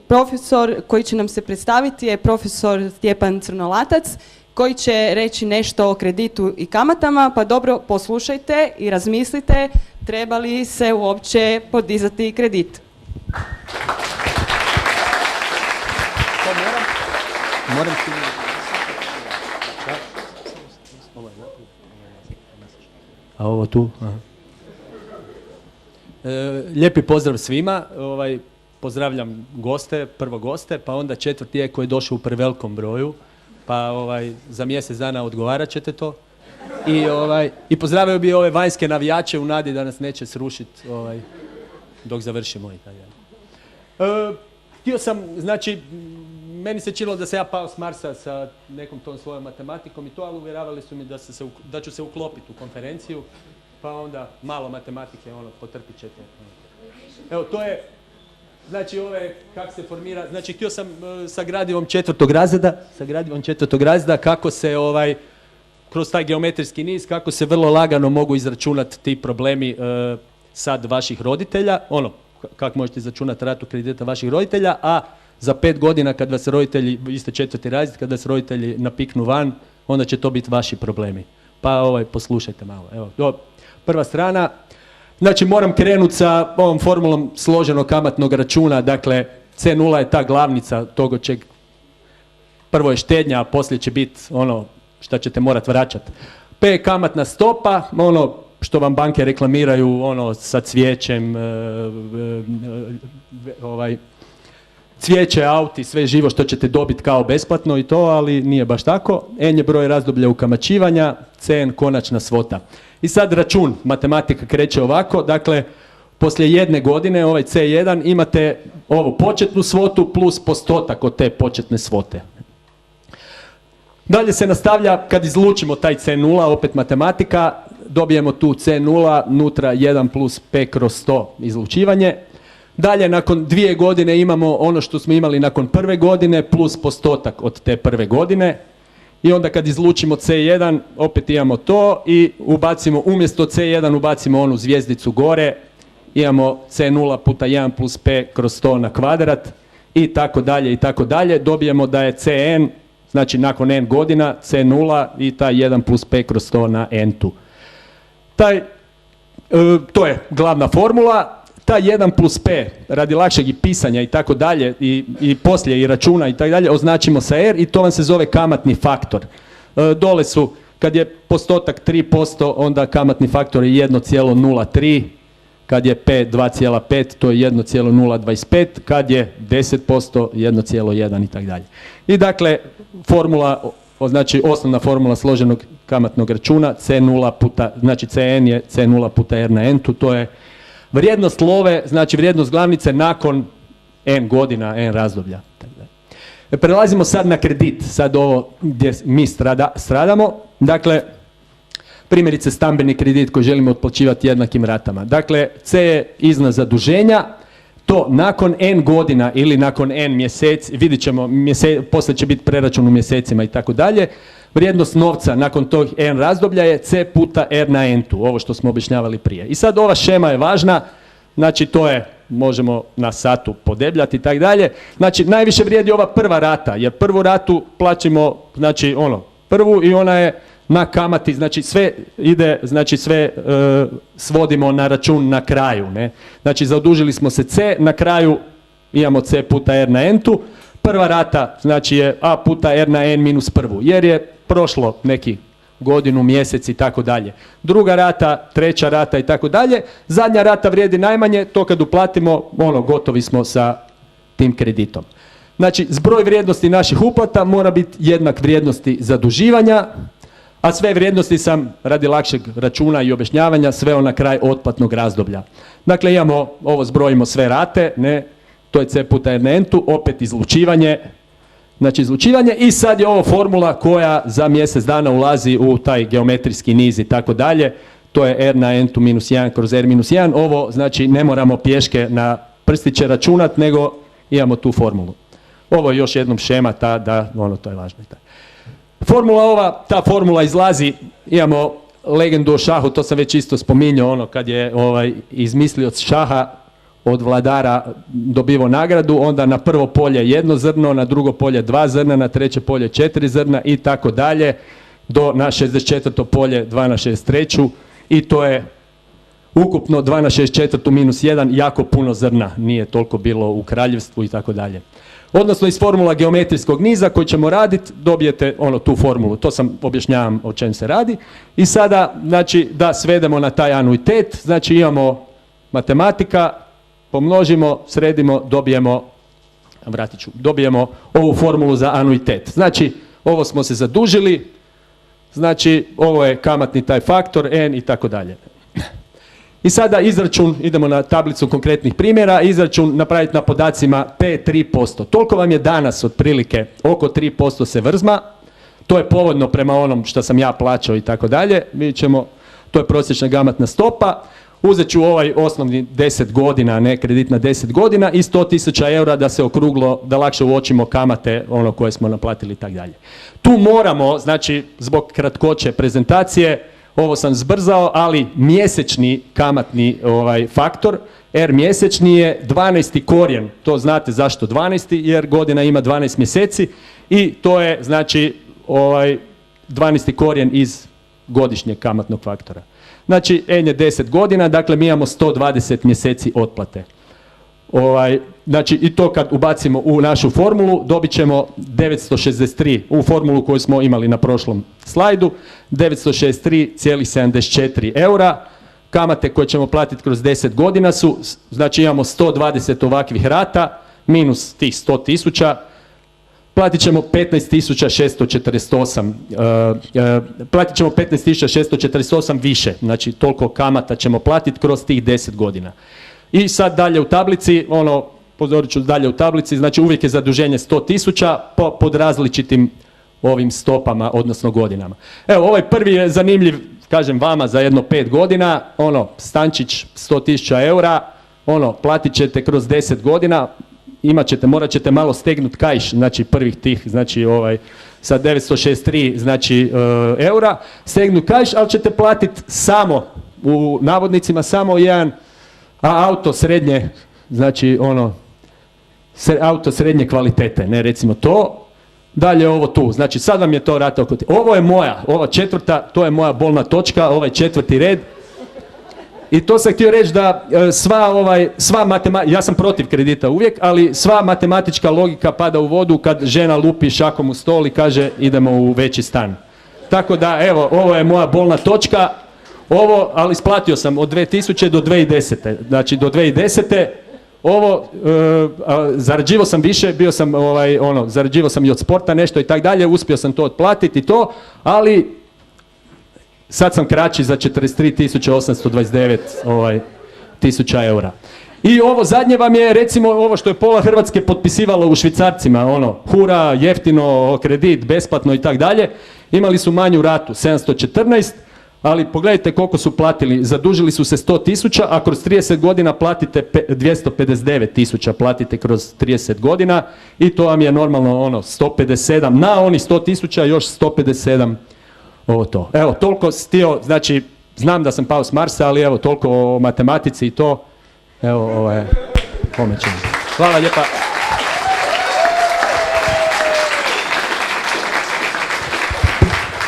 profesor koji će nam se predstaviti je profesor Stjepan Crnolatac, koji će reći nešto o kreditu i kamatama, pa dobro poslušajte i razmislite treba li se uopće podizati kredit. Moram a ovo tu? Aha. Lijepi pozdrav svima. Pozdravljam prvo goste, pa onda četvrti je koji je došao u prevelikom broju, pa za mjesec dana odgovarat ćete to. I pozdravio bi ove vanjske navijače u nadi da nas neće srušiti dok završimo i tako dalje. Htio sam, znači, meni se činilo da se ja pao s Marsa sa nekom tom svojom matematikom i to, ali uvjeravali su mi da ću se uklopiti u konferenciju, pa onda malo matematike, potrpit ćete. Evo, to je, znači, kako se formira, znači, htio sam sa gradivom četvrtog razreda, kako se, kroz taj geometrijski niz, kako se vrlo lagano mogu izračunati ti problemi sad vaših roditelja, kako možete izračunati ratu kredita vaših roditelja, a za 5 godina kad vas roditelji, vi ste četvrti razred, kad vas roditelji napiknu van, onda će to biti vaši problemi. Pa poslušajte malo. Evo, prva strana. Znači moram krenuti sa ovom formulom složenog kamatnog računa, dakle C0 je ta glavnica toga čeg prvo je štednja, a poslije će biti ono što ćete morati vraćati. P je kamatna stopa, ono što vam banke reklamiraju, sa cvijećem, cvijeće, auti, sve živo što ćete dobiti kao besplatno i to, ali nije baš tako. N je broj razdoblja ukamaćivanja, Cn konačna svota. I sad račun, matematika kreće ovako, dakle, poslije jedne godine, ovaj C1, imate ovu početnu svotu plus postotak od te početne svote. Dalje se nastavlja, kad izlučimo taj C0, opet matematika, dobijemo tu C0, nutra 1 plus P kroz 100 izlučivanje. Dalje, nakon 2 godine imamo ono što smo imali nakon prve godine, plus postotak od te prve godine. I onda kad izlučimo C1, opet imamo to i ubacimo, umjesto C1 ubacimo onu zvjezdicu gore, imamo C0 puta 1 plus P kroz 100 na kvadrat i tako dalje i tako dalje. Dobijemo da je Cn, znači nakon n godina, C0 i taj 1 plus P kroz 100 na n-tu. To je glavna formula. Ta 1 plus P, radi lakšeg i pisanja i tako dalje, i poslije i računa i tako dalje, označimo sa R i to vam se zove kamatni faktor. Dole su, kad je postotak 3%, onda kamatni faktor je 1,03, kad je P 2,5, to je 1,025, kad je 10%, 1,1 i tako dalje. I dakle, formula, znači osnovna formula složenog kamatnog računa, C0 puta, znači Cn je C0 puta R na n-tu, to je vrijednost love, znači vrijednost glavnice nakon n godina, n razdoblja. Prelazimo sad na kredit, sad ovo gdje mi stradamo. Dakle, primjerice stambeni kredit koji želimo otplaćivati jednakim ratama. Dakle, C je iznos zaduženja, to nakon n godina ili nakon n mjeseci, vidjet ćemo, poslije će biti preračun u mjesecima i tako dalje. Vrijednost novca nakon tog n razdoblja je C puta R na n-tu, ovo što smo objašnjavali prije. I sad ova šema je važna, znači to je, možemo na satu podebljati i tako dalje. Znači najviše vrijedi ova prva rata, jer prvu ratu plaćamo, znači prvu i ona je na kamati, znači sve ide, znači sve svodimo na račun na kraju, ne? Znači zadužili smo se C, na kraju imamo C puta R na n-tu. Prva rata, znači je A puta R na n minus prvu, jer je prošlo neki godinu, mjesec i tako dalje. Druga rata, treća rata i tako dalje. Zadnja rata vrijedi najmanje, to kad uplatimo, gotovi smo sa tim kreditom. Znači, zbroj vrijednosti naših uplata mora biti jednak vrijednosti zaduživanja, a sve vrijednosti sam, radi lakšeg računa i objašnjavanja, sveo na kraj otplatnog razdoblja. Dakle, imamo, ovo zbrojimo sve rate, ne, to je C puta R na n-tu, opet izlučivanje, znači izlučivanje i sad je ovo formula koja za mjesec dana ulazi u taj geometrijski niz i tako dalje, to je R na n-tu minus 1 kroz R minus 1, ovo znači ne moramo pješke na prstiće računat, nego imamo tu formulu. Ovo je još jednom šema ta da, to je važno. Ta formula izlazi, imamo legendu o šahu, to sam već isto spominjao, kad je izmislio šaha, od vladara dobivao nagradu, onda na prvo polje 1 zrno, na drugo polje 2 zrna, na treće polje 4 zrna i tako dalje, do na 64. polje 2 na 63. I to je ukupno 2 na 64. minus 1, jako puno zrna, nije toliko bilo u kraljevstvu i tako dalje. Odnosno iz formula geometrijskog niza koji ćemo raditi, dobijete tu formulu, to sam objašnjavam o čem se radi. I sada, znači, da svedemo na taj anuitet, znači imamo matematika, pomnožimo, sredimo, dobijemo ovu formulu za anuitet. Znači, ovo smo se zadužili, znači ovo je kamatni taj faktor, n i tako dalje. I sada izračun, idemo na tablicu konkretnih primjera, izračun napraviti na podacima P 3%. Toliko vam je danas otprilike, oko 3% se vrzma, to je povoljno prema onom što sam ja plaćao i tako dalje, vidjet ćemo, to je prosječna kamatna stopa. Uzet ću ovaj osnovni 10 godina, ne kredit na 10 godina i 100.000 eura da se okruglo, da lakše uočimo kamate koje smo naplatili i tako dalje. Tu moramo, znači zbog kratkoće prezentacije, ovo sam zbrzao, ali mjesečni kamatni faktor, R mjesečni je 12. korijen, to znate zašto 12. jer godina ima 12 mjeseci i to je znači 12. korijen iz godišnjeg kamatnog faktora. Znači, N je 10 godina, dakle mi imamo 120 mjeseci otplate. Znači, i to kad ubacimo u našu formulu, dobit ćemo 963, u formulu koju smo imali na prošlom slajdu, 963,74 eura. Kamate koje ćemo platiti kroz 10 godina su, znači imamo 120 ovakvih rata, minus tih 100.000, platit ćemo 15.648 više, znači toliko kamata ćemo platiti kroz tih 10 godina. I sad dalje u tablici, pozorit ću dalje u tablici, znači uvijek je zaduženje 100.000 pod različitim ovim stopama, odnosno godinama. Evo, ovaj prvi je zanimljiv, kažem vama, za jedno 5 godina, stančić 100.000 eura, platit ćete kroz 10 godina, morat ćete malo stegnuti kaiš, znači prvih tih, znači sa 963 znači eura, stegnuti kaiš, ali ćete platiti samo, u navodnicima samo jedan auto srednje, znači auto srednje kvalitete, ne recimo to, dalje ovo tu, znači sad vam je to rata oko ovo je moja, ova četvrta, to je moja bolna točka, ovaj 4. red. I to sam htio reći da sva matematika, ja sam protiv kredita uvijek, ali sva matematička logika pada u vodu kad žena lupi šakom u stol i kaže idemo u veći stan. Tako da, evo, ovo je moja bolna točka, ali isplatio sam od 2000 do 2010. Znači, do 2010. Zarađivao sam više, zarađivao sam i od sporta nešto i tako dalje, uspio sam to otplatiti i to, ali sad sam kraći za 43.829 tisuća eura. I ovo zadnje vam je, recimo, ovo što je pola Hrvatske potpisivalo u švicarcima, hura, jeftino, kredit, besplatno i tako dalje. Imali su manju ratu, 714, ali pogledajte koliko su platili. Zadužili su se 100.000, a kroz 30 godina platite 259.000, platite kroz 30 godina i to vam je normalno 157, na oni 100.000 još 157. Ovo to. Evo, toliko stio, znači, znam da sam pao s Marsa, ali evo, toliko o matematici i to. Evo, kome ćemo. Hvala lijepa.